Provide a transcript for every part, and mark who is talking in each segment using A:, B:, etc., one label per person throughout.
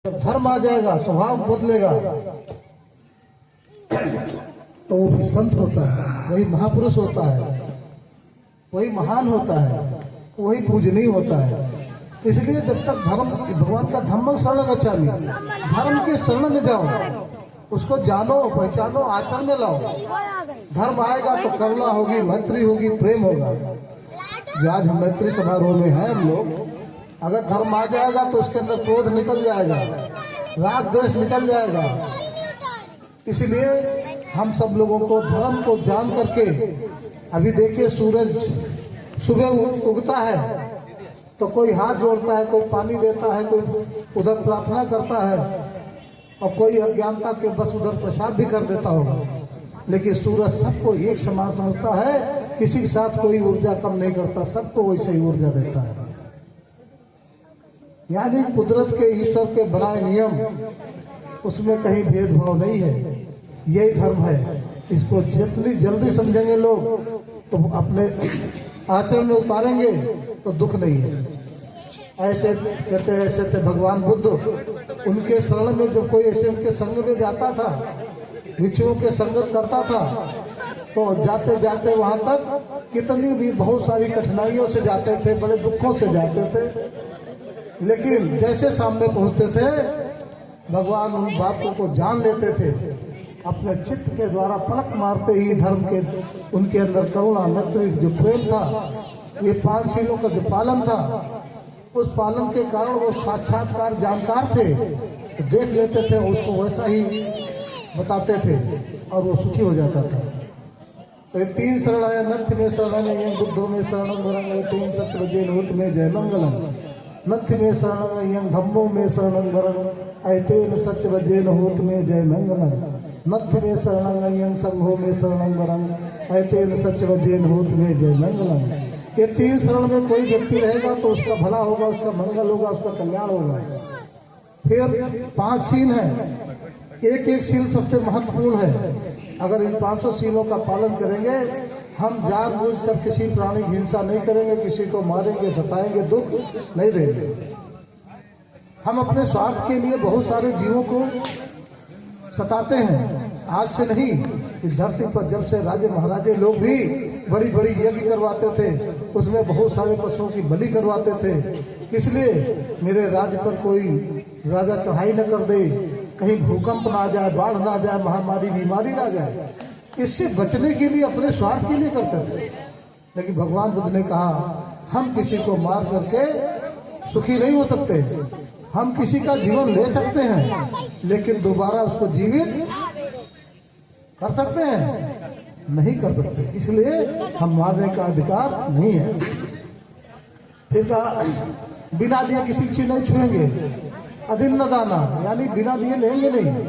A: जब धर्म आ जाएगा, स्वभाव बदलेगा, तो वो भी संत होता है, वही महापुरुष होता है, वही महान होता है, वही पूजनीय होता है। इसलिए जब तक धर्म, भगवान का धम्म शरण गच्छामि, धर्म के शरण में जाओ, उसको जानो, पहचानो, आचरण में लाओ। धर्म आएगा तो करुणा होगी, मैत्री होगी, प्रेम होगा। जो आज हम मैत्री समारोह में हैं हम लोग, अगर धर्म आ जाएगा तो उसके अंदर क्रोध निकल जाएगा, राग द्वेष निकल जाएगा। इसलिए हम सब लोगों को धर्म को जान करके, अभी देखिए सूरज सुबह उगता है तो कोई हाथ जोड़ता है, कोई पानी देता है, कोई उधर प्रार्थना करता है, और कोई अज्ञानता के बस उधर पेशाब भी कर देता होगा। लेकिन सूरज सबको एक समान समझता है, किसी के साथ कोई ऊर्जा कम नहीं करता, सबको वैसे ही ऊर्जा देता है। यानी कुदरत के, ईश्वर के बनाए नियम, उसमें कहीं भेदभाव नहीं है। यही धर्म है। इसको जितनी जल्दी समझेंगे लोग तो अपने आचरण में उतारेंगे तो दुख नहीं है। ऐसे कहते, ऐसे थे भगवान बुद्ध, उनके शरण में जब कोई ऐसे उनके संग में जाता था, भिक्षुओं के संगत करता था, तो जाते जाते वहां तक कितनी भी बहुत सारी कठिनाइयों से जाते थे, बड़े दुखों से जाते थे, लेकिन जैसे सामने पहुंचते थे भगवान उन बातों को जान लेते थे। अपने चित्त के द्वारा पलक मारते ही धर्म के, उनके अंदर करुणा, मैत्री, जो प्रेम था, ये 5 शीलों का जो पालन था, उस पालन के कारण वो साक्षात्कार जानकार थे, तो देख लेते थे, उसको वैसा ही बताते थे और वो सुखी हो जाता था। तो ये 3 शरण है, नत्थ में शरण है, बुद्धो में शरणं वरं, 3 सत्य जैन में जय मंगलम। नत्थ में शरणं यं, धम्मो में शरणं वरं, ऐतेन सच वजेन होत में जय मंगलम। नत्थ में शरणं यं, संघो में शरणं वरं, ऐतेन सच वजेन होत में जय मंगलम। ये 3 शरण में कोई व्यक्ति रहेगा तो उसका भला होगा, उसका मंगल होगा, उसका कल्याण होगा। फिर 5 शील है, एक एक शील सबसे महत्वपूर्ण है। अगर इन 500 शीलों का पालन करेंगे, हम जानबूझकर किसी प्राणी की हिंसा नहीं करेंगे, किसी को मारेंगे, सताएंगे, दुख नहीं देंगे। हम अपने स्वार्थ के लिए बहुत सारे जीवों को सताते हैं। आज से नहीं, इस धरती पर जब से राजे महाराजे लोग भी बड़ी बड़ी यज्ञ करवाते थे, उसमें बहुत सारे पशुओं की बलि करवाते थे। इसलिए मेरे राज्य पर कोई राजा चढ़ाई न कर दे, कहीं भूकंप ना आ जाए, बाढ़ ना आ जाए, महामारी बीमारी ना जाए, इससे बचने के लिए, अपने स्वार्थ के लिए करते थे। लेकिन भगवान बुद्ध ने कहा, हम किसी को मार करके सुखी नहीं हो सकते। हम किसी का जीवन ले सकते हैं, लेकिन दोबारा उसको जीवित कर सकते हैं? नहीं कर सकते। इसलिए हम मारने का अधिकार नहीं है। फिर कहा, बिना दिए किसी चीज नहीं छुएंगे। अधीन न दाना, यानी बिना दिए लेंगे नहीं,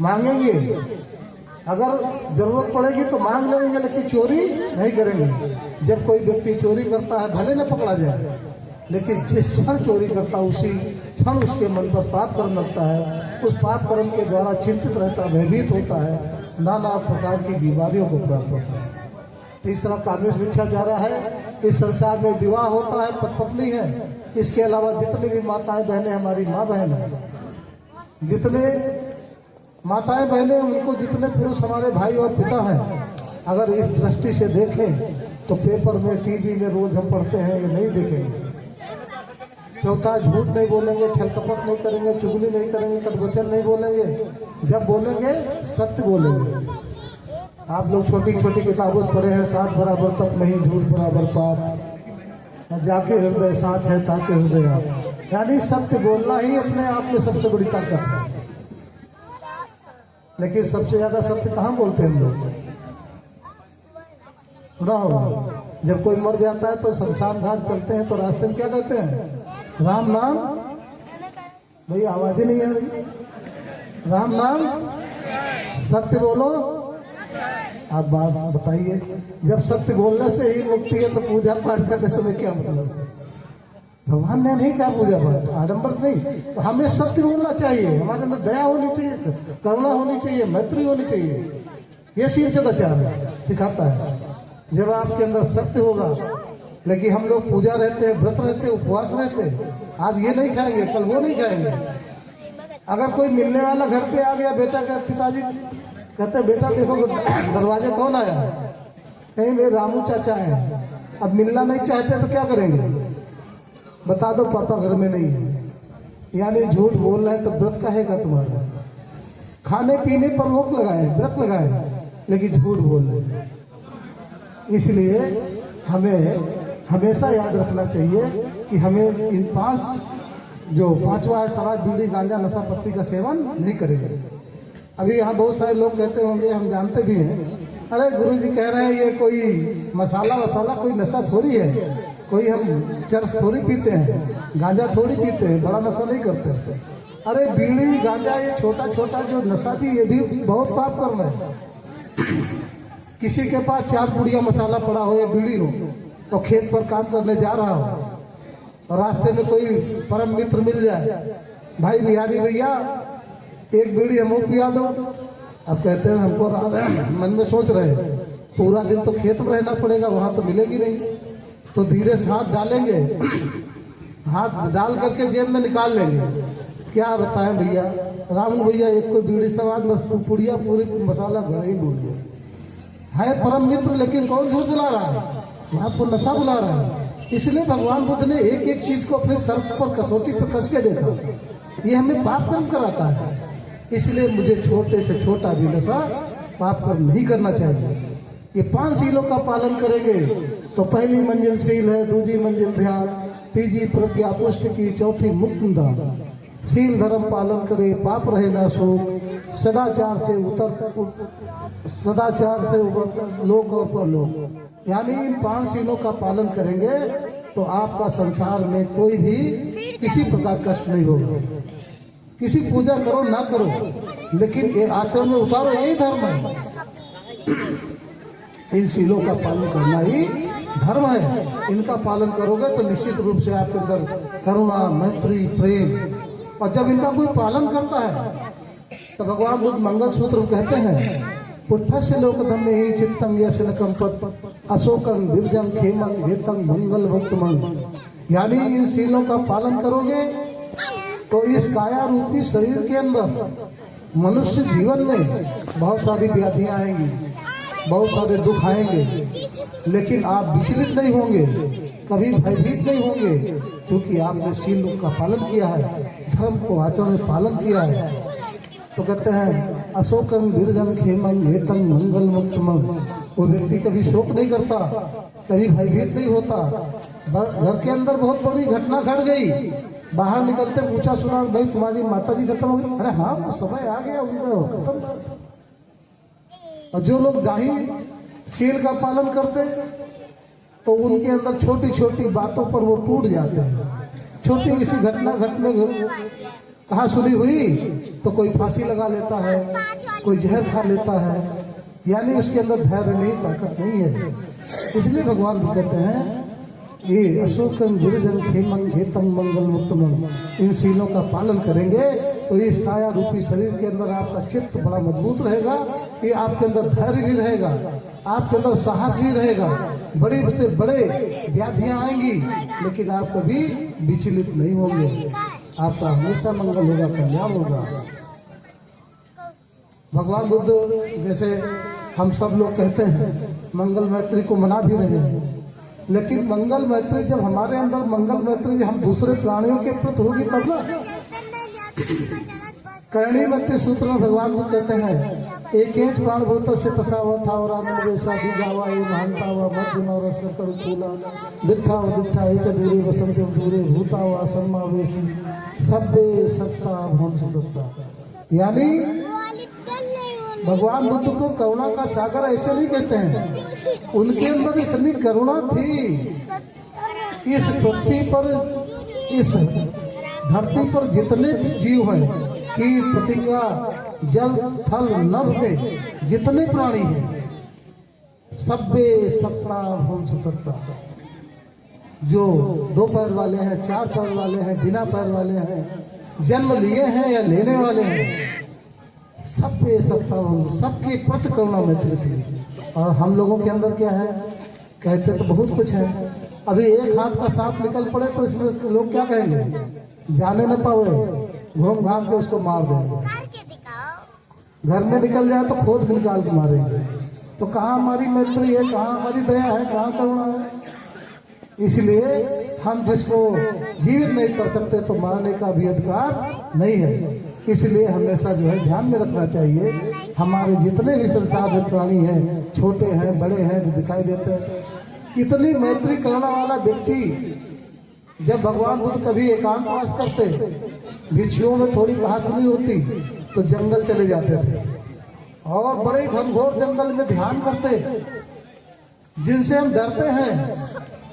A: मांगेंगे। अगर जरूरत पड़ेगी तो मांग लेंगे, लेकिन चोरी नहीं करेंगे। जब कोई व्यक्ति चोरी करता है, भले न पकड़ा जाए, लेकिन जिस क्षण चोरी करता है, उसी क्षण उसके मन पर पाप कर्म लगता है। उस पाप कर्म के द्वारा चिंतित रहता है, भयभीत होता है, नाना प्रकार की बीमारियों को प्राप्त होता है। इस तरह कामेश भिक्षाचार्य है। इस संसार में विवाह होता है, पत्नी है, इसके अलावा जितनी भी माताएं बहनें हमारी माँ बहन है, जितने माताएं बहनें, उनको जितने पुरुष हमारे भाई और पिता हैं, अगर इस दृष्टि से देखें तो पेपर में, टीवी में रोज हम पढ़ते हैं, ये नहीं देखेंगे। चौथा, झूठ नहीं बोलेंगे, छल कपट नहीं करेंगे, चुगली नहीं करेंगे, कटवचन नहीं बोलेंगे। जब बोलेंगे सत्य बोलेंगे। आप लोग छोटी छोटी किताबों पढ़े हैं, 7 बराबर तप नहीं, झूठ बराबर पाप, जाके हृदय साच है ताके हृदय आप। यानी सत्य बोलना ही अपने आप में सबसे बड़ी ताकत है। लेकिन सबसे ज्यादा सत्य कहाँ बोलते हैं हम लोग? सुना होगा, जब कोई मर जाता है तो शमशान घाट चलते हैं तो रास्ते में क्या कहते हैं? राम नाम। भैया आवाज ही नहीं आ रही। राम नाम, सत्य बोलो। आप बात बताइए, जब सत्य बोलने से ही मुक्ति है तो पूजा पाठ करने समय क्या मतलब? भगवान ने नहीं कहा पूजा पाठ, आडंबर नहीं। तो हमें सत्य बोलना चाहिए, हमारे अंदर दया होनी चाहिए, करुणा होनी चाहिए, मैत्री होनी चाहिए। ये शील सदाचार सिखाता है। जब आपके अंदर सत्य होगा, लेकिन हम लोग पूजा रहते हैं, व्रत रहते हैं, उपवास रहते हैं, आज ये नहीं खाएंगे, कल वो नहीं खाएंगे, अगर कोई मिलने वाला घर पे आ गया, बेटा का पिताजी कहते बेटा देखो दरवाजे कौन आया, कहीं मेरे रामू चाचा है, अब मिलना नहीं चाहते तो क्या करेंगे, बता दो पापा घर में नहीं है। यानी झूठ बोल रहे हैं तो व्रत कहेगा तुम्हारा। खाने पीने पर रोक लगाए, व्रत लगाए, लेकिन झूठ बोल रहे हैं। इसलिए हमें हमेशा याद रखना चाहिए कि हमें इन पांचवा है शराब बीड़ी गांजा नशा पत्ती का सेवन नहीं करेंगे। अभी यहाँ बहुत सारे लोग कहते होंगे, हम जानते भी हैं, अरे गुरुजी कह रहे हैं ये कोई मसाला वसाला कोई नशा थोड़ी है, कोई हम चरस थोड़ी पीते हैं, गांजा थोड़ी पीते हैं, बड़ा नशा नहीं करते। अरे बीड़ी गांजा ये छोटा छोटा जो नशा भी, ये भी बहुत पाप कर्म है। किसी के पास 4 पुड़िया मसाला पड़ा हो या बीड़ी हो, तो खेत पर काम करने जा रहा हो और रास्ते में कोई परम मित्र मिल जाए, भाई बिहारी भैया एक बीड़ी हमको पिया दो। अब कहते हैं हमको मन में सोच रहे हैं पूरा दिन तो खेत में रहना पड़ेगा, वहां तो मिलेगी नहीं, तो धीरे से हाथ डालेंगे, हाथ डाल करके जेब में निकाल लेंगे। क्या बताएं भैया, रामू भैया एक कोई बीड़ी सवाद पुड़िया पूरी मसाला घर ही बोल दिया है परम मित्र, लेकिन कौन झूठ बुला रहा है, आपको नशा बुला रहा है। इसलिए भगवान बुद्ध ने एक एक चीज को अपने तर्क पर कसौटी पर कस के देखा, ये हमें पाप कर्म कराता है। इसलिए मुझे छोटे से छोटा भी नशा पाप कर्म नहीं करना चाहिए। ये 5 सीलों का पालन करेंगे तो पहली मंजिल सील है, दूसरी मंजिल ध्यान, तीसरी प्रज्ञा पुष्ट की, चौथी मुक्त दान। सील धर्म पालन करे पाप रहे ना सुख, सदाचार से उबर लोक और परलोक। यानी इन 5 सीलों का पालन करेंगे तो आपका संसार में कोई भी किसी प्रकार कष्ट नहीं होगा। किसी पूजा करो ना करो, लेकिन ये आचरण में उतारो, यही धर्म है। इन सीलों का पालन करना ही धर्म है। इनका पालन करोगे तो निश्चित रूप से आपके अंदर करुणा, मैत्री, प्रेम, और जब इनका कोई पालन करता है तो भगवान बुद्ध मंगल सूत्र में कहते हैं, पुट्ठस्य लोक धम्मे ही चित्तंग यस्य कंपत अशोकं विरजं खेमं हेतं मंगल भक्तमं। यानी इन सीलों का पालन करोगे तो इस काया रूपी शरीर के अंदर मनुष्य जीवन में बहुत सारी व्याधियां आएंगी, बहुत सारे दुख आएंगे, लेकिन आप विचलित नहीं होंगे, कभी भयभीत नहीं होंगे, क्योंकि आपने सील का पालन किया है, धर्म को आचरण में पालन किया है। तो कहते हैं अशोकं विरजं खेमं हेतं मंगल मुक्तमं। वो व्यक्ति कभी शोक नहीं करता, कभी भयभीत नहीं होता। घर के अंदर बहुत बड़ी घटना घट गई, बाहर निकलते पूछा सुना, भाई तुम्हारी माता जी खत्म हो गई, अरे हाँ वो समय आ गया उनका खत्म। और जो लोग दाही सील का पालन करते तो उनके अंदर छोटी छोटी बातों पर वो टूट जाते हैं। छोटी किसी घटना घटने कहा सुनी हुई तो कोई फांसी लगा लेता है, कोई जहर खा लेता है, यानी उसके अंदर धैर्य नहीं, ताकत नहीं है। इसलिए भगवान भी कहते हैं ये अशोकं विरजं खेमं हेतं मंगल मुक्तमं। इन सीलों का पालन करेंगे तो इस काया रूपी शरीर के अंदर आपका चित्त बड़ा मजबूत रहेगा, ये आपके अंदर धैर्य भी रहेगा, आपके अंदर साहस भी रहेगा। बड़े से बड़े व्याधियां आएंगी लेकिन आप कभी विचलित नहीं होंगे, आपका हमेशा मंगल होगा, कल्याण होगा। भगवान बुद्ध जैसे हम सब लोग कहते हैं मंगल मैत्री को मना भी रहे हैं, लेकिन मंगल मैत्री जब हमारे अंदर मंगल मैत्री हम दूसरे प्राणियों के प्रति होगी तब ना। करणी मैत्री सूत्र में भगवान बुद्ध कहते हैं एक प्राण भूत से पसावत था और आनंद वैसा भी गावा ये महानता व मध्यम और रस करू तूला दिखा व दिखा ये चूरे वसंत दूरे भूता व समावेशी सभ्य सत्ता भवन सुदत्ता। यानी भगवान बुद्ध को करुणा का सागर ऐसे नहीं कहते हैं, उनके अंदर इतनी करुणा थी। इस पृथ्वी पर, इस धरती पर जितने जीव हैं, कीट पतंगा, जल थल नभ में जितने प्राणी हैं, सभ्य सत्ता भवन सुदत्ता। जो 2 पैर वाले हैं, 4 पैर वाले हैं, बिना पैर वाले हैं, जन्म लिए हैं या लेने वाले हैं, सभ्य सत्ता सबकी प्रति करुणा मैत्री थी। और हम लोगों के अंदर क्या है, कहते तो बहुत कुछ है। अभी एक हाथ का सांप निकल पड़े तो इसमें लोग क्या कहेंगे, जाने न पावे, घूम घाम के उसको मार देंगे। घर में निकल जाए तो खोद के निकाल के मारेंगे। तो कहाँ हमारी मैत्री है, कहाँ हमारी दया है, कहाँ करुणा है? इसलिए हम जिसको जीवित नहीं कर सकते तो मारने का भी अधिकार नहीं है। इसलिए हमेशा जो है ध्यान में रखना चाहिए, हमारे जितने भी संसार में प्राणी हैं, छोटे हैं बड़े हैं जो दिखाई देते हैं, इतनी मैत्री करने वाला व्यक्ति जब भगवान बुद्ध कभी एकांतवास करते, भिक्षुओं में थोड़ी घास नहीं होती तो जंगल चले जाते थे और बड़े घनघोर जंगल में ध्यान करते। जिनसे हम डरते हैं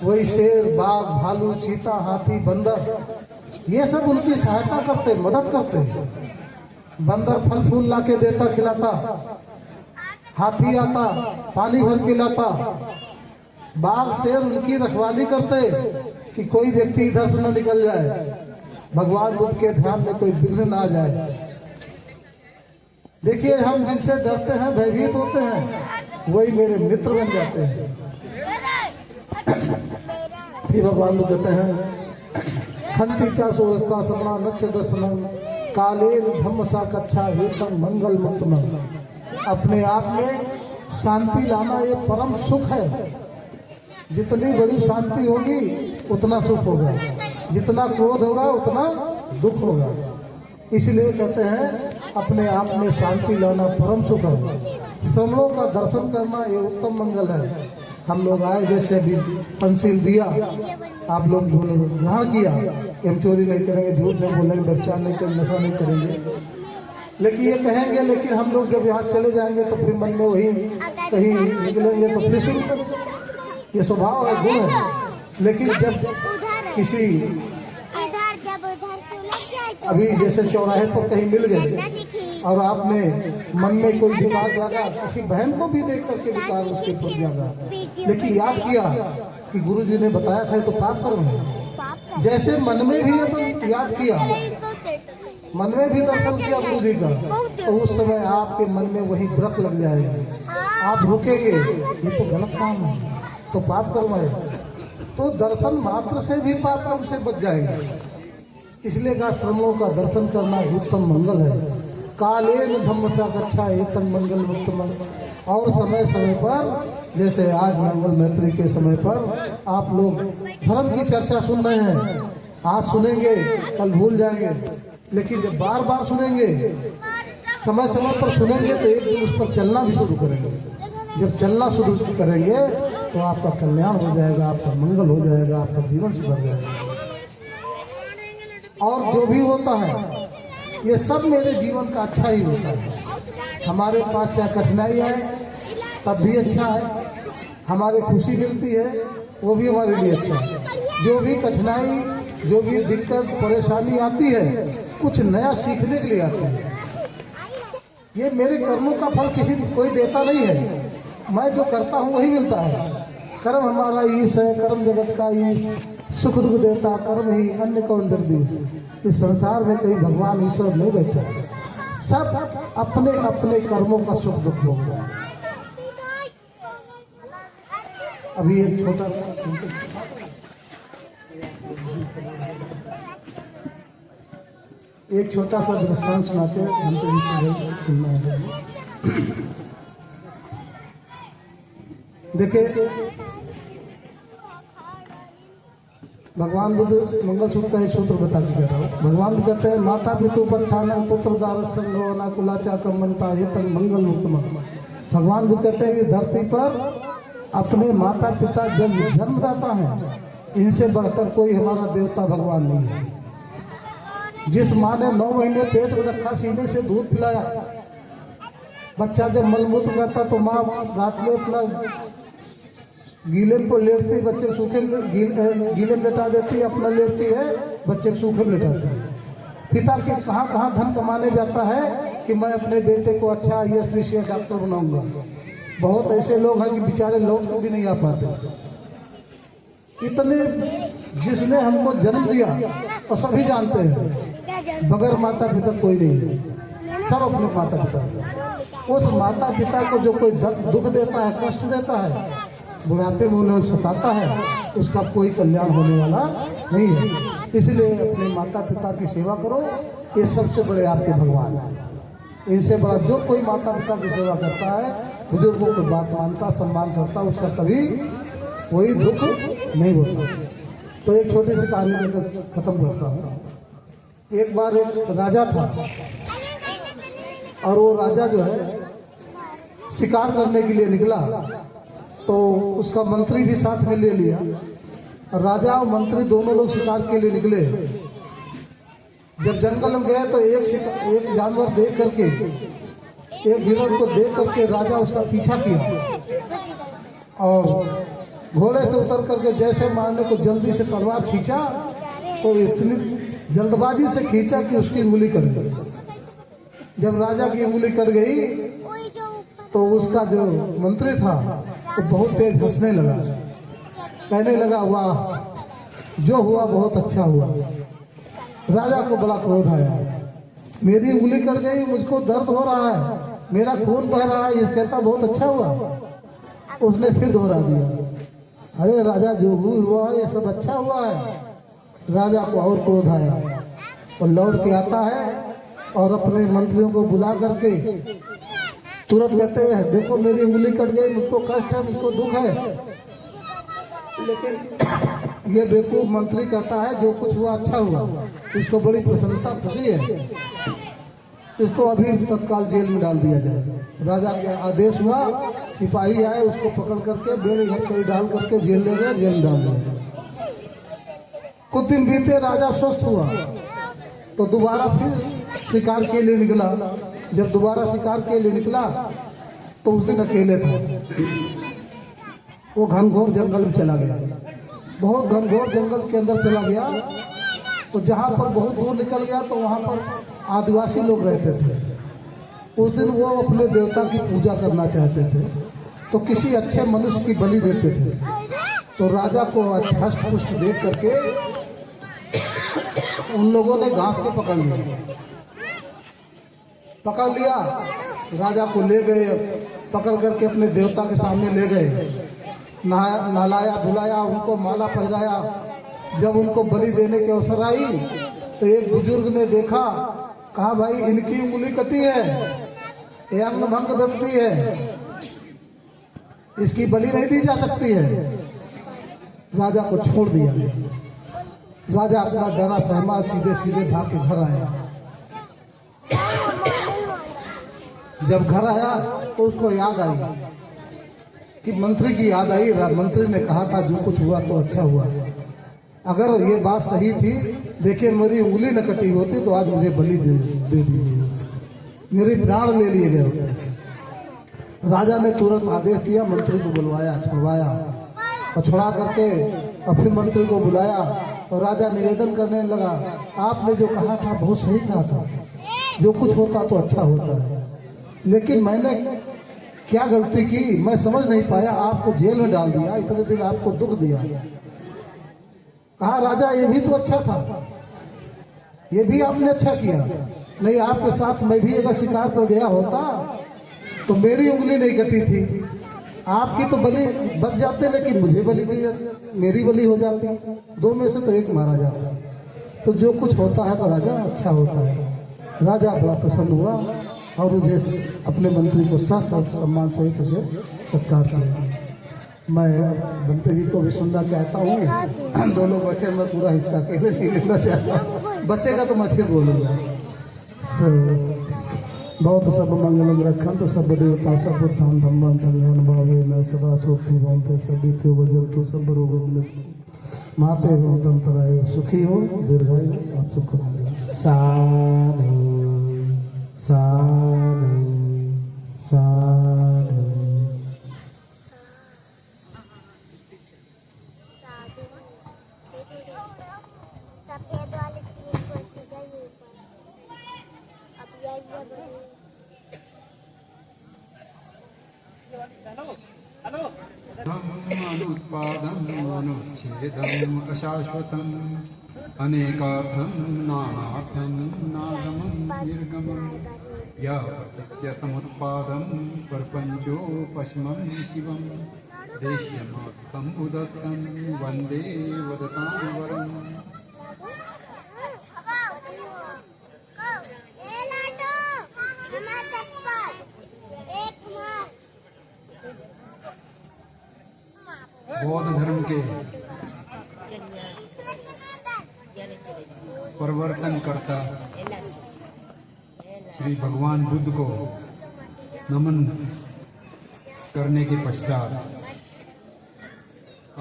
A: वही शेर, बाघ, भालू, चीता, हाथी, बंदर, ये सब उनकी सहायता करते, मदद करते। बंदर फल फूल ला के देता, खिलाता, हाथी आता पानी भर के लाता, बाघ शेर उनकी रखवाली करते कि कोई व्यक्ति इधर से न निकल जाए, भगवान बुद्ध के ध्यान में कोई विघ्न ना आ जाए। देखिए, हम जिनसे डरते हैं, भयभीत होते हैं, वही मेरे मित्र बन जाते हैं। फिर भगवान बुद्ध कहते हैं, खंती चा सोस्ता समना नक्ष दर्शनम काले धम्म सा कच्छा हेतम मंगल मुक्तम। अपने आप में शांति लाना ये परम सुख है। जितनी बड़ी शांति होगी उतना सुख होगा, जितना क्रोध होगा उतना दुख होगा। इसलिए कहते हैं अपने आप में शांति लाना परम सुख है। श्रमणों का दर्शन करना ये उत्तम मंगल है। हम लोग आए, जैसे अभी पंसील दिया, आप लोग ग्रहण किया, हम चोरी नहीं करेंगे, झूठ नहीं बोलेंगे, व्यभिचार नहीं करेंगे, नशा नहीं करेंगे, लेकिन ये कहेंगे। लेकिन हम लोग जब यहाँ चले जाएंगे तो फिर मन में वही कहीं निकलेंगे तो फिर शुरू कर, ये स्वभाव है, गुण है। लेकिन जब किसी अभी जैसे चौराहे पर कहीं मिल गए और आपने मन में कोई विकार जागा, किसी बहन को भी देख करके विकार उसके ऊपर जागा, लेकिन याद किया कि गुरु जी ने बताया था तो पाप कर्म है। जैसे मन में भी अपन याद किया, मन में भी दर्शन किया गुरु जी का, तो उस समय आपके मन में वही व्रत लग जाएगी, आप रुकेंगे, ये तो गलत काम है, तो पाप कर्म है। तो दर्शन मात्र से भी पाप कर्म से बच जाएंगे। इसलिए का श्रमणों का दर्शन करना उत्तम मंगल है। काले धम्म सा कच्छा एकम मंगल उत्तम। और समय समय पर, जैसे आज मंगल मैत्री के समय पर आप लोग धर्म की चर्चा सुन रहे हैं, आज सुनेंगे कल भूल जाएंगे, लेकिन जब बार बार सुनेंगे, समय समय पर सुनेंगे तो एक दिन उस पर चलना भी शुरू करेंगे। जब चलना शुरू करेंगे तो आपका कल्याण हो जाएगा, आपका मंगल हो जाएगा, आपका जीवन सुधर जाएगा। और जो भी होता है ये सब मेरे जीवन का अच्छा ही होता है। हमारे पास चाहे कठिनाई आए तब भी अच्छा है, हमारे खुशी मिलती है वो भी हमारे लिए अच्छा है। जो भी कठिनाई, जो भी दिक्कत परेशानी आती है, कुछ नया सीखने के लिए आती है। ये मेरे कर्मों का फल किसी कोई देता नहीं है, मैं जो करता हूँ वही मिलता है। कर्म हमारा ईश है, कर्म जगत का ईश, सुख दुख देता कर्म ही, अन्य कौन जगदीश। इस संसार में कहीं भगवान ईश्वर नहीं बैठा, सब अपने अपने कर्मों का सुख दुख होगा। अभी एक छोटा सा दृष्टांत सुनाते हैं, हमको सुनना है। देखिए, भगवान बुद्ध मंगल सूत्र का एक सूत्र बता के कह रहा हूँ। भगवान बुद्ध कहते हैं, माता पितु पट्ठाना पुत्र दार संगो ना कुलाचा कमनता ये तक मंगल उत्तम। भगवान बुद्ध कहते हैं कि धरती पर अपने माता पिता जब जन्मदाता है, इनसे बढ़कर कोई हमारा देवता भगवान नहीं है। जिस माँ ने 9 महीने पेट में रखा, सीने से दूध पिलाया, बच्चा जब मलमूत्र करता तो माँ रात में अपना गीले पर लेटती, बच्चे सूखे गीले में लेटा देती, अपना लेटती है, बच्चे सूखे में लेटाती है। पिता के कहाँ कहाँ धन कमाने जाता है कि मैं अपने बेटे को अच्छा IAS डॉक्टर बनाऊंगा। बहुत ऐसे लोग हैं कि बेचारे लौट कर भी नहीं आ पाते। इतने जिसने हमको जन्म दिया और सभी जानते हैं, बगैर माता पिता कोई नहीं है, सब अपने माता पिता। उस माता पिता को जो कोई दुख देता है, कष्ट देता है, बुढ़ापे में उन्हें सताता है, उसका कोई कल्याण होने वाला नहीं है। इसलिए अपने माता पिता की सेवा करो, ये सबसे बड़े आपके भगवान हैं। इनसे बड़ा जो कोई माता पिता की सेवा करता है, बुजुर्गों की बात मानता, सम्मान करता, उसका कभी कोई दुख नहीं होता। तो एक छोटी सी कहानी लेकर खत्म करता हूँ। एक बार एक राजा था और वो राजा जो है शिकार करने के लिए निकला, तो उसका मंत्री भी साथ में ले लिया। राजा और मंत्री दोनों लोग शिकार के लिए निकले। जब जंगल में गए तो एक जानवर देख करके, एक हिरण को देख करके राजा उसका पीछा किया और घोड़े से उतर करके जैसे मारने को जल्दी से तलवार खींचा, तो इतनी जल्दबाजी से खींचा कि उसकी उंगली कट गई। जब राजा की उंगली कट गई तो उसका जो मंत्री था तो बहुत तेज हंसने लगा, कहने लगा, वाह, जो हुआ बहुत अच्छा हुआ। राजा को बड़ा क्रोध आया, मेरी उंगली कट गई, मुझको दर्द हो रहा है, मेरा खून बह रहा है, ये कहता बहुत अच्छा हुआ। उसने फिर दोहरा दिया, अरे राजा, जो हुआ ये सब अच्छा हुआ है। राजा को और क्रोध आया और लौट के आता है और अपने मंत्रियों को बुला करके तुरंत कहते हैं, देखो मेरी उंगली कट गई, मुझको कष्ट है, मुझको दुख है। लेकिन ये बेवकूफ मंत्री कहता है जो कुछ हुआ अच्छा हुआ। इसको बड़ी प्रसन्नता खुशी है, इसको अभी तत्काल जेल में डाल दिया जाए। राजा का आदेश हुआ, सिपाही आए, उसको पकड़ करके बेड़े घर कहीं डाल करके जेल ले गए, जेल में डाल दिया। कुछ दिन बीते, राजा स्वस्थ हुआ तो दोबारा फिर शिकार के लिए निकला। जब दोबारा शिकार के लिए निकला तो उस दिन अकेले था। वो घनघोर जंगल में चला गया, बहुत घनघोर जंगल के अंदर चला गया। तो जहाँ पर बहुत दूर निकल गया तो वहाँ पर आदिवासी लोग रहते थे। उस दिन वो अपने देवता की पूजा करना चाहते थे, तो किसी अच्छे मनुष्य की बलि देते थे। तो राजा को हष्ट पुष्ट देख करके उन लोगों ने घास के पकड़ लिया। राजा को ले गए, पकड़ करके अपने देवता के सामने ले गए, नहलाया धुलाया, उनको माला पहनाया। जब उनको बलि देने की अवसर आई तो एक बुजुर्ग ने देखा, कहा, भाई इनकी उंगली कटी है, ये अंग भंग व्यक्ति है, इसकी बलि नहीं दी जा सकती है। राजा को छोड़ दिया। राजा अपना डरा सहमा सीधे सीधे भाग के घर आया। जब घर आया तो उसको याद आई कि मंत्री की याद आई। मंत्री ने कहा था जो कुछ हुआ तो अच्छा हुआ। अगर ये बात सही थी, देखिए मेरी उंगली न कटी होती तो आज मुझे बलि दे दी, मेरे प्राण ले लिए गए होते। राजा ने तुरंत आदेश दिया, मंत्री को बुलवाया, छुड़वाया और छुड़ा करके और फिर मंत्री को बुलाया और राजा निवेदन करने लगा, आपने जो कहा था बहुत सही कहा था, जो कुछ होता तो अच्छा होता है, लेकिन मैंने क्या गलती की मैं समझ नहीं पाया, आपको जेल में डाल दिया, इतने दिन आपको दुख दिया। कहा, राजा ये भी तो अच्छा था, ये भी आपने अच्छा किया। नहीं, आपके साथ मैं भी अगर शिकार पर गया होता तो मेरी उंगली नहीं कटी थी, आपकी तो बलि बच जाते, लेकिन मुझे बलि दी, मेरी बलि हो जाती, दो में से तो एक मारा जाता। तो जो कुछ होता है तो राजा अच्छा होता है। राजा बड़ा प्रसन्न हुआ और उसे अपने मंत्री को साथ सम्मान सहित उसे सत्कार किया। मैं मंत्री जी को भी सुनना चाहता हूँ। दो लोग बैठे, मैं पूरा हिस्सा अकेले नहीं लेना चाहता, बचेगा तो मैं फिर बोलूँगा। बहुत सब मंगलम रखन तो सब देवता सब उत्थान धम्मन कल्याण भावे न सदा सोती भवन्ते सभी वजंतु सब रोग माते एवं तंत्राय सुखी हो दीर्घायु आप सुख साधु साधु साधु।
B: अनुत्पादम् अनुच्छेदम् अशाश्वतम् अनेकार्थं नानार्थं नागमं निर्गमं यावत्यसमुत्पादं प्रपञ्चोपशमं शिवं देश्यमात्तम् उदत्तं वन्दे वदतां वरम्। बौद्ध धर्म के प्रवर्तन करता श्री भगवान बुद्ध को नमन करने के पश्चात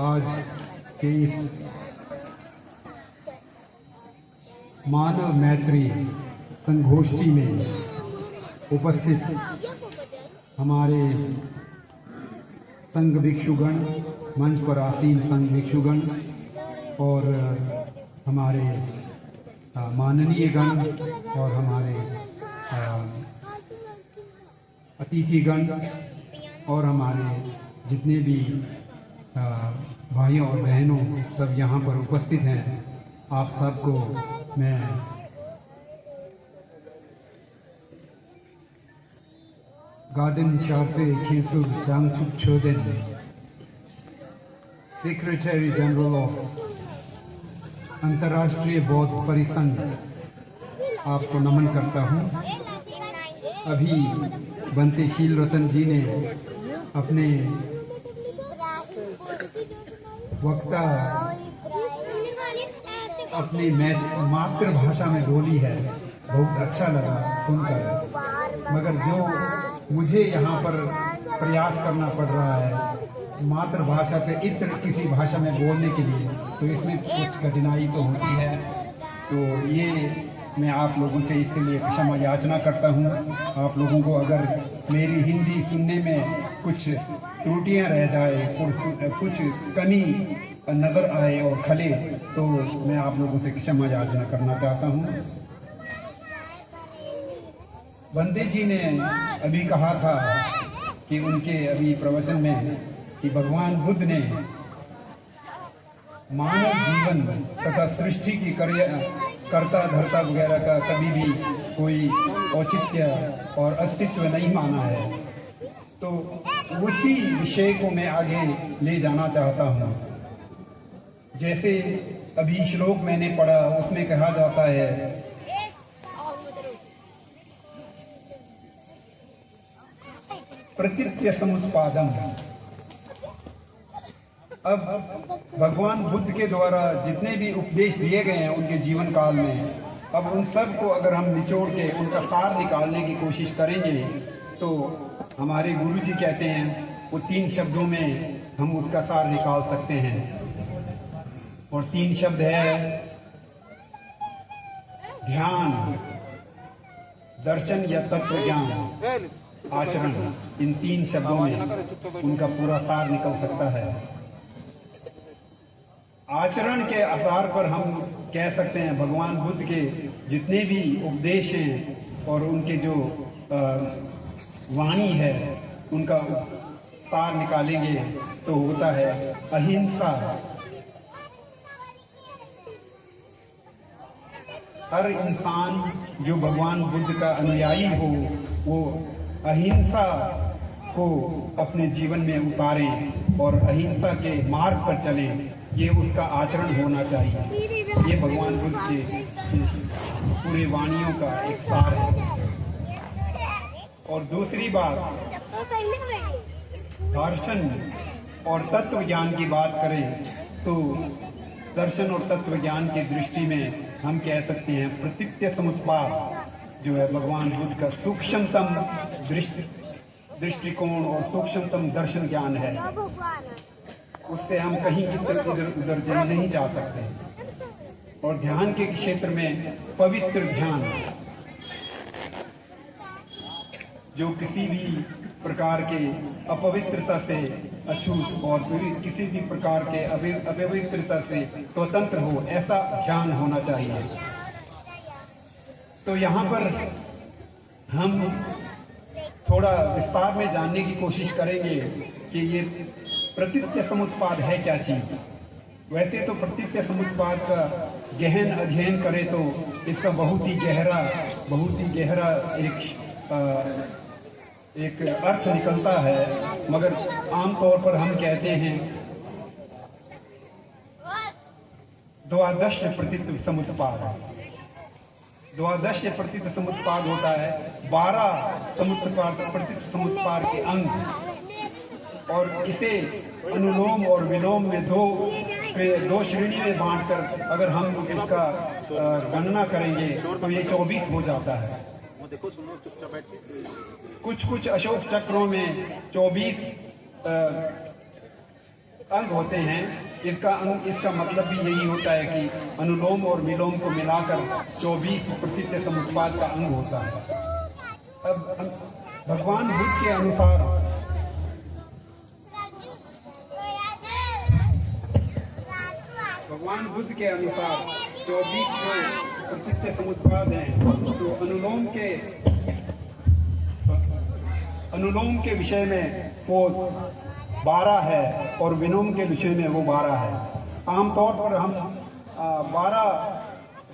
B: आज के इस मानव मैत्री संगोष्ठी में उपस्थित हमारे संघ भिक्षुगण, मंच पर आसीन संघ भिक्षुगण और हमारे माननीय गण और हमारे अतिथिगण और हमारे जितने भी भाइयों और बहनों सब यहाँ पर उपस्थित हैं, आप सबको मैं garden शार्टे खेसु जांगचुक Choden, secretary general of अंतर्राष्ट्रीय बौद्ध परिसंघ, आपको नमन करता हूँ। अभी बनते शील रतन जी ने अपने वक्ता अपनी मातृभाषा में बोली है, बहुत अच्छा लगा सुनकर। मगर जो मुझे यहाँ पर प्रयास करना पड़ रहा है मातृभाषा से इतर किसी भाषा में बोलने के लिए, तो इसमें कुछ कठिनाई तो होती है। तो ये मैं आप लोगों से इसके लिए क्षमा याचना करता हूँ। आप लोगों को अगर मेरी हिंदी सुनने में कुछ त्रुटियाँ रह जाए, कुछ कमी नजर आए और खले, तो मैं आप लोगों से क्षमा याचना करना चाहता हूँ। बंदे जी ने अभी कहा था कि उनके अभी प्रवचन में कि भगवान बुद्ध ने मानव जीवन तथा सृष्टि की कर्ता धर्ता वगैरह का कभी भी कोई औचित्य और अस्तित्व नहीं माना है। तो उसी विषय को मैं आगे ले जाना चाहता हूँ। जैसे अभी श्लोक मैंने पढ़ा, उसमें कहा जाता है प्रतीत्य समुत्पादम। अब भगवान बुद्ध के द्वारा जितने भी उपदेश दिए गए हैं उनके जीवन काल में, अब उन सब को अगर हम निचोड़ के उनका सार निकालने की कोशिश करेंगे तो हमारे गुरु जी कहते हैं वो 3 शब्दों में हम उसका सार निकाल सकते हैं। और 3 शब्द है ध्यान, दर्शन या तत्व ज्ञान, आचरण। इन 3 शब्दों में उनका पूरा सार निकल सकता है। आचरण के आधार पर हम कह सकते हैं भगवान बुद्ध के जितने भी उपदेश हैं और उनके जो वाणी है उनका सार निकालेंगे तो होता है अहिंसा। हर इंसान जो भगवान बुद्ध का अनुयायी हो वो अहिंसा को अपने जीवन में उतारें और अहिंसा के मार्ग पर चलें, ये उसका आचरण होना चाहिए। ये भगवान बुद्ध के पूरे वाणियों का एक सार है। और दूसरी बात, दर्शन और तत्व ज्ञान की बात करें तो दर्शन और तत्व ज्ञान की दृष्टि में हम कह सकते हैं प्रतीत्य समुत्पाद जो है भगवान बुद्ध का सूक्ष्मतम दृष्टिकोण और सूक्ष्मतम दर्शन ज्ञान है। उससे हम कहीं इधर उधर नहीं जा सकते। और ध्यान के क्षेत्र में पवित्र ध्यान, जो किसी भी प्रकार के अपवित्रता से अछूत और किसी भी प्रकार के अपवित्रता से स्वतंत्र हो, ऐसा ध्यान होना चाहिए। तो यहाँ पर हम थोड़ा विस्तार में जानने की कोशिश करेंगे कि ये प्रतीत्य समुत्पाद है क्या चीज। वैसे तो प्रतीत्य समुत्पाद का गहन अध्ययन करें तो इसका बहुत ही गहरा एक अर्थ निकलता है, मगर आमतौर पर हम कहते हैं द्वादश प्रतीत्य समुत्पाद। द्वादश प्रतीत्य समुत्पाद होता है 12 प्रतीत्य समुत्पाद के अंग। और इसे अनुलोम और विलोम में दो श्रेणी में बांटकर अगर हम इसका गणना करेंगे तो ये 24 हो जाता है। कुछ अशोक चक्रों में 24 अंग होते हैं। इसका मतलब भी यही होता है कि अनुलोम और विलोम को मिलाकर 24 प्रसिद्ध समुत्पाद का अंग होता है। अब भगवान बुद्ध के अनुसार भगवान बुद्ध के अनुसार 24 जो प्रसिद्ध समुत्पाद हैं, तो अनुलोम के विषय में वो 12 है और विलोम के विषय में वो 12 है। आमतौर पर हम 12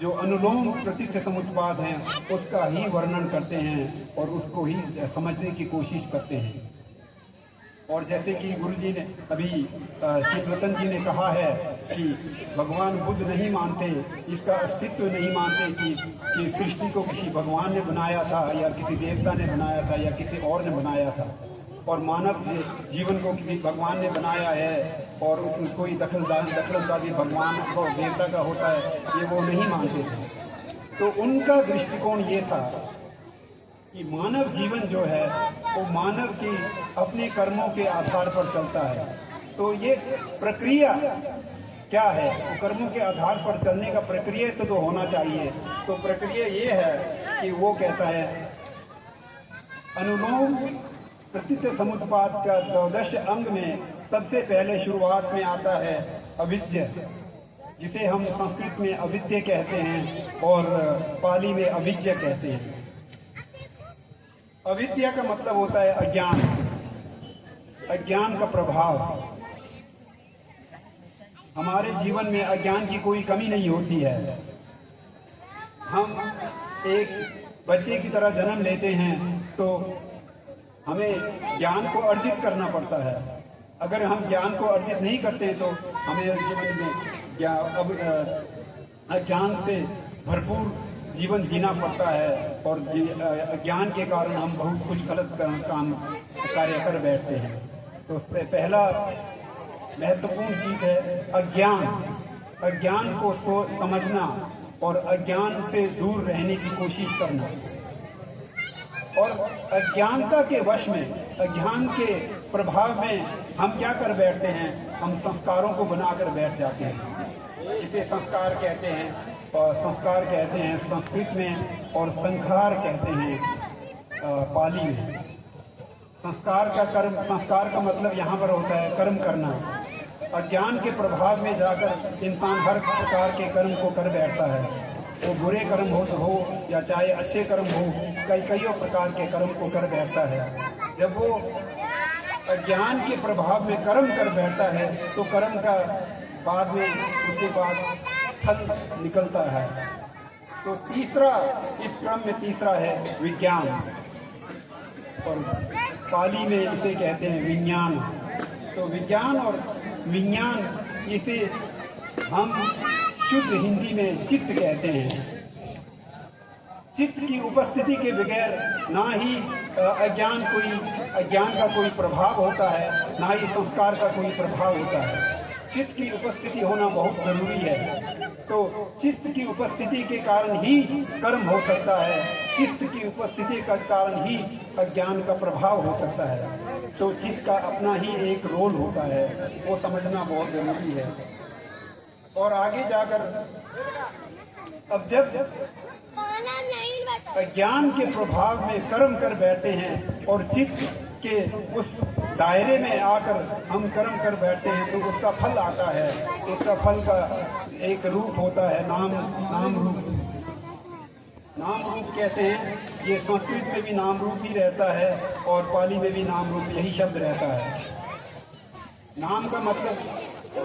B: जो अनुलोम प्रसिद्ध समुत्पाद हैं उसका ही वर्णन करते हैं और उसको ही समझने की कोशिश करते हैं। और जैसे कि गुरु जी ने अभी शिवरतन जी ने कहा है कि भगवान बुद्ध नहीं मानते, इसका अस्तित्व नहीं मानते कि सृष्टि को किसी भगवान ने बनाया था या किसी देवता ने बनाया था या किसी और ने बनाया था, और मानव जीवन को किसी भगवान ने बनाया है और उसमें कोई दखलंदाजी भगवान को देवता का होता है, ये वो नहीं मानते थे। तो उनका दृष्टिकोण ये था कि मानव जीवन जो है वो मानव की अपने कर्मों के आधार पर चलता है। तो ये प्रक्रिया क्या है, तो कर्मों के आधार पर चलने का प्रक्रिया तो होना चाहिए। तो प्रक्रिया ये है कि वो कहता है अनुलोम प्रसिद्ध समुत्पाद का 14 अंग में सबसे पहले शुरुआत में आता है अविद्या, जिसे हम संस्कृत में अविद्या कहते हैं और पाली में अविद्या कहते हैं। अविद्या का मतलब होता है अज्ञान, अज्ञान का प्रभाव। हमारे जीवन में अज्ञान की कोई कमी नहीं होती है। हम एक बच्चे की तरह जन्म लेते हैं तो हमें ज्ञान को अर्जित करना पड़ता है। अगर हम ज्ञान को अर्जित नहीं करते तो हमें जीवन में अज्ञान से भरपूर जीवन जीना पड़ता है और अज्ञान के कारण हम बहुत कुछ गलत कार्य कर बैठते हैं। तो पहला महत्वपूर्ण चीज है अज्ञान। अज्ञान को समझना और अज्ञान से दूर रहने की कोशिश करना। और अज्ञानता के वश में, अज्ञान के प्रभाव में हम क्या कर बैठते हैं, हम संस्कारों को बनाकर बैठ जाते हैं। इसे संस्कार कहते हैं और संस्कार कहते हैं संस्कृत में, और संखार कहते हैं पाली में। संस्कार का मतलब यहाँ पर होता है कर्म करना। अज्ञान के प्रभाव में जाकर इंसान हर प्रकार के कर्म को कर बैठता है, वो बुरे कर्म हो या चाहे अच्छे कर्म हो, कईयों प्रकार के कर्म को कर बैठता है। जब वो अज्ञान के प्रभाव में कर्म कर बैठता है तो कर्म का बाद में उसके बाद फल निकलता है। तो तीसरा, इस क्रम में तीसरा है विज्ञान, और पाली में इसे कहते हैं विज्ञान। तो विज्ञान और विज्ञान इसे हम शुद्ध हिंदी में चित्त कहते हैं। चित्त की उपस्थिति के बगैर ना ही अज्ञान का कोई प्रभाव होता है, ना ही संस्कार का कोई प्रभाव होता है। चित्त की उपस्थिति होना बहुत जरूरी है। तो चित्त की उपस्थिति के कारण ही कर्म हो सकता है, चित्त की उपस्थिति का कारण ही अज्ञान का प्रभाव हो सकता है। तो चित्त का अपना ही एक रोल होता है, वो समझना बहुत जरूरी है। और आगे जाकर अब जब अज्ञान के प्रभाव में कर्म कर बैठते हैं और चित्त के उस दायरे में आकर हम कर्म कर बैठते हैं तो उसका फल आता है। उसका फल का एक रूप होता है नाम रूप कहते हैं। ये संस्कृत में भी नाम रूप ही रहता है और पाली में भी नाम रूप यही शब्द रहता है। नाम का मतलब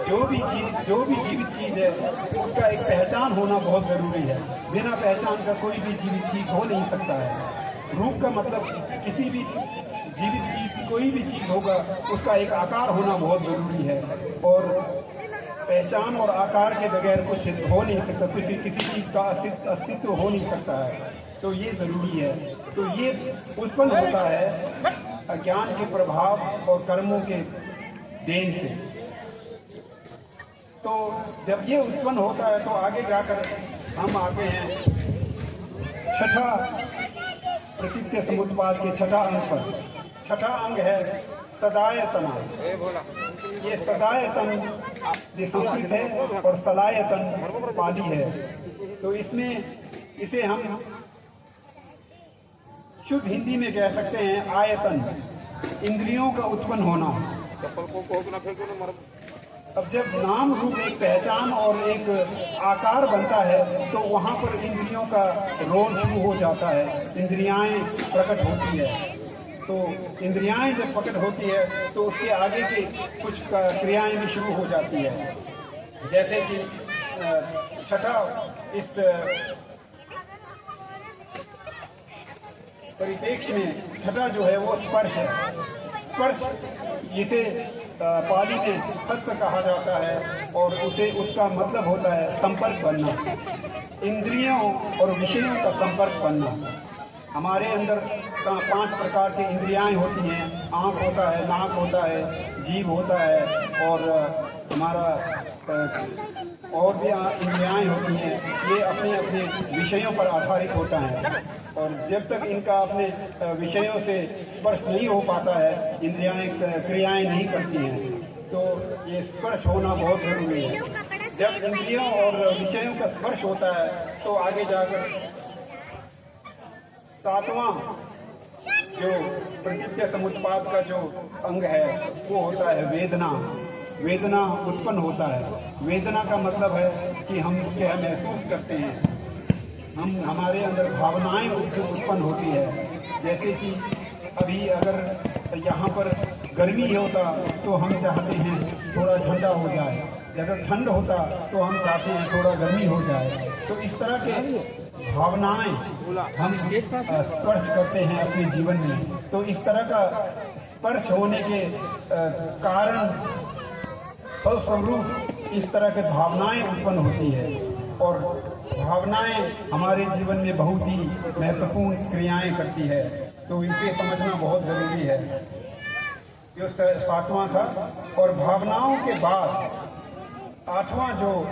B: जो भी जीवित चीज है उसका एक पहचान होना बहुत जरूरी है। बिना पहचान का कोई भी जीवित चीज हो नहीं सकता है। रूप का मतलब किसी भी जीवित चीज, कोई भी चीज होगा उसका एक आकार होना बहुत जरूरी है, और पहचान और आकार के बगैर कुछ हो नहीं सकता, किसी चीज का अस्तित्व हो नहीं सकता है। तो ये जरूरी है। तो ये उत्पन्न होता है अज्ञान के प्रभाव और कर्मों के देन से। तो जब ये उत्पन्न होता है तो आगे जाकर हम आते हैं छठा प्रकृति समुत्पाद के छठा अंग पर। छठा अंग है सदायतना। ये सदायतन संस्कृत है और सलायतन पाली है। तो इसमें इसे हम शुद्ध हिंदी में कह सकते हैं आयतन, इंद्रियों का उत्पन्न होना। अब जब नाम रूप एक पहचान और एक आकार बनता है तो वहाँ पर इंद्रियों का रोल शुरू हो जाता है, इंद्रियाएं प्रकट होती है। तो इंद्रियाएं जब प्रकट होती है तो उसके आगे की कुछ क्रियाएं भी शुरू हो जाती है। जैसे कि छठा इस परिप्रेक्ष्य में छठा जो है वो स्पर्श है। स्पर्श जिसे पाली में हस्त कहा जाता है और उसे उसका मतलब होता है संपर्क बनना, इंद्रियों और विषयों का संपर्क बनना। हमारे अंदर 5 प्रकार की इंद्रियाएं होती हैं। आँख होता है, नाक होता है, जीभ होता है और हमारा और भी इंद्रियाएं होती हैं। ये अपने अपने विषयों पर आधारित होता है और जब तक इनका अपने विषयों से स्पर्श नहीं हो पाता है, इंद्रियाएं क्रियाएं नहीं करती हैं। तो ये स्पर्श होना बहुत जरूरी है। जब इंद्रियों और विषयों का स्पर्श होता है तो आगे जाकर 7वां जो प्रकृति समुत्पाद का जो अंग है वो होता है वेदना। वेदना उत्पन्न होता है। वेदना का मतलब है कि हम क्या महसूस करते हैं, हमारे अंदर भावनाएं उत्पन्न होती है। जैसे कि अभी अगर यहाँ पर गर्मी होता तो हम चाहते हैं थोड़ा ठंडा हो जाए, अगर ठंड होता तो हम चाहते हैं थोड़ा गर्मी हो जाए। तो इस तरह के भावनाएं हम स्पर्श करते हैं अपने जीवन में। तो इस तरह का स्पर्श होने के कारण फलस्वरूप इस तरह के भावनाएं उत्पन्न होती है और भावनाएं हमारे जीवन में बहुत ही महत्वपूर्ण क्रियाएं करती है। तो इसे समझना बहुत जरूरी है। ये 7वां था। और भावनाओं के बाद 8वां जो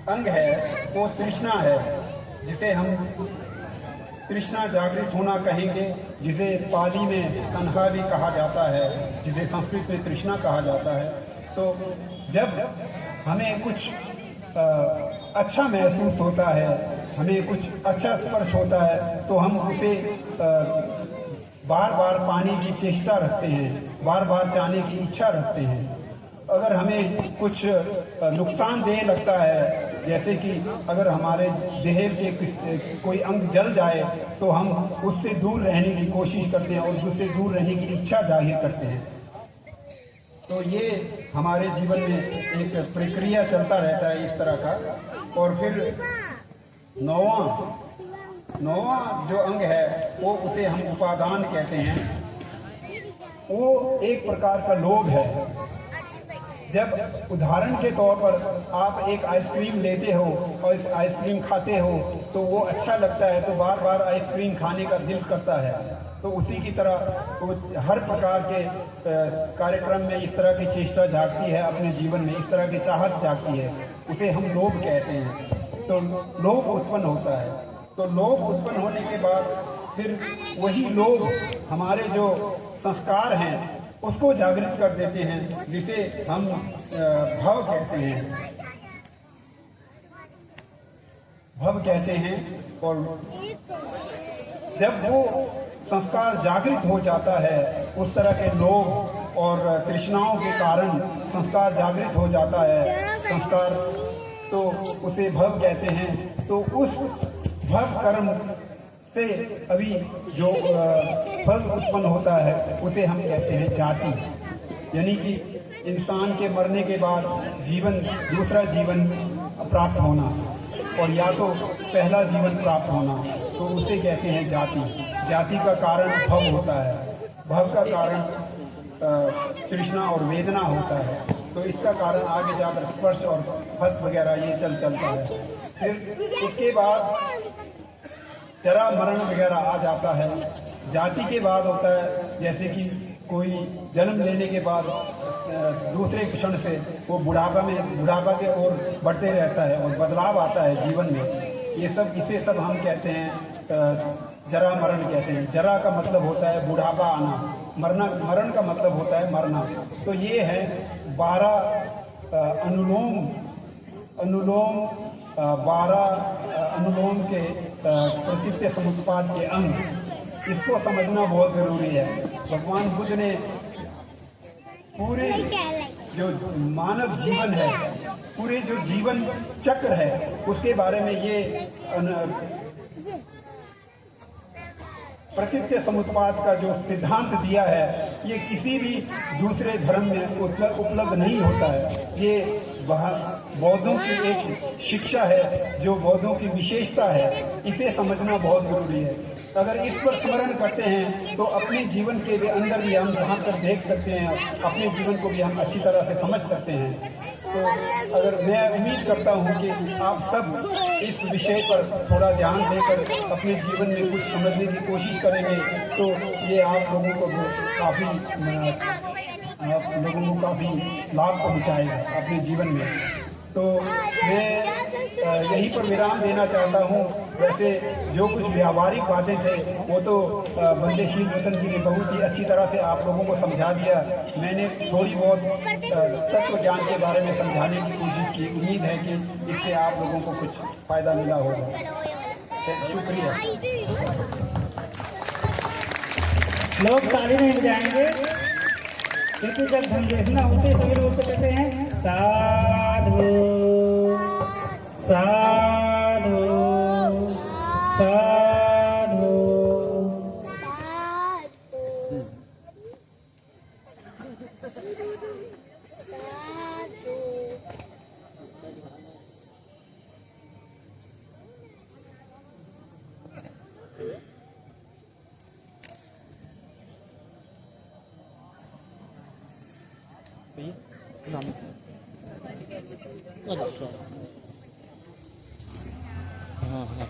B: अंग है वो तृष्णा है, जिसे हम तृष्णा जागृत होना कहेंगे, जिसे पाली में तन्हा भी कहा जाता है, जिसे संस्कृत में तृष्णा कहा जाता है। तो जब हमें कुछ अच्छा महसूस होता है, हमें कुछ अच्छा स्पर्श होता है तो हम उसे बार बार पाने की चेष्टा रखते हैं, बार बार चाहने की इच्छा रखते हैं। अगर हमें कुछ नुकसानदेह लगता है, जैसे कि अगर हमारे देह के कोई अंग जल जाए तो हम उससे दूर रहने की कोशिश करते हैं और उससे दूर रहने की इच्छा जाहिर करते हैं। तो ये हमारे जीवन में एक प्रक्रिया चलता रहता है इस तरह का। और फिर 9वां जो अंग है वो उसे हम उपादान कहते हैं। वो एक प्रकार का लोभ है। जब उदाहरण के तौर पर आप एक आइसक्रीम लेते हो और इस आइसक्रीम खाते हो तो वो अच्छा लगता है, तो बार बार आइसक्रीम खाने का दिल करता है। तो उसी की तरह तो हर प्रकार के कार्यक्रम में इस तरह की चेष्टा जागती है अपने जीवन में, इस तरह की चाहत जागती है, उसे हम लोभ कहते हैं। तो लोभ उत्पन्न होता है। तो लोभ उत्पन्न होने के बाद फिर वही लोभ हमारे जो संस्कार हैं उसको जागृत कर देते हैं, जिसे हम भव कहते हैं। भव कहते हैं। और जब वो संस्कार जागृत हो जाता है, उस तरह के लोभ और तृष्णाओं के कारण संस्कार जागृत हो जाता है, संस्कार तो उसे भव कहते हैं। तो उस भव कर्म से अभी जो फल उत्पन्न होता है उसे हम कहते हैं जाति। यानी कि इंसान के मरने के बाद दूसरा जीवन प्राप्त होना और या तो पहला जीवन प्राप्त होना, तो उसे कहते हैं जाति। जाति का कारण भव होता है, भव का कारण तृष्णा और वेदना होता है। तो इसका कारण आगे जाकर स्पर्श और हर्ष वगैरह ये चलता है। फिर उसके बाद जरा मरण वगैरह आ जाता है। जाति के बाद होता है, जैसे कि कोई जन्म लेने के बाद दूसरे क्षण से वो बुढ़ापा के ओर बढ़ते रहता है और बदलाव आता है जीवन में। ये सब इसे सब हम कहते हैं जरा मरण कहते हैं। जरा का मतलब होता है बुढ़ापा आना, मरण का मतलब होता है मरना। तो ये है 12 अनुलोम 12 अनुलोम के प्रकृति समुत्पाद के अंग, इसको समझना बहुत जरूरी है। भगवान बुद्ध ने पूरे जो मानव जीवन है, पूरे जो जीवन चक्र है, उसके बारे में ये प्रकृति समुत्पाद का जो सिद्धांत दिया है, ये किसी भी दूसरे धर्म में उपलब्ध नहीं होता है। ये बौद्धों की एक शिक्षा है, जो बौद्धों की विशेषता है। इसे समझना बहुत जरूरी है। अगर इस पर स्मरण करते हैं तो अपने जीवन के अंदर भी हम झांक कर देख सकते हैं, अपने जीवन को भी हम अच्छी तरह से समझ सकते हैं। तो अगर मैं उम्मीद करता हूं कि आप सब इस विषय पर थोड़ा ध्यान देकर अपने जीवन में कुछ समझने की कोशिश करेंगे, तो ये आप लोगों को काफ़ी लाभ पहुंचाएगा अपने जीवन में। तो मैं यहीं पर विराम देना चाहता हूँ। वैसे जो कुछ व्यावहारिक बातें थे वो तो बंदे शील रतन जी ने बहुत ही अच्छी तरह से आप लोगों को समझा दिया। मैंने थोड़ी बहुत तत्व ज्ञान के बारे में समझाने की कोशिश की। उम्मीद है कि इससे आप लोगों को कुछ फायदा मिला होगा। शुक्रिया।
C: लोग ताली नहीं जाएंगे, क्योंकि जब धनदेशना होते सभी लोग कहते हैं साधु साधु साधु।
D: हाँ हाँ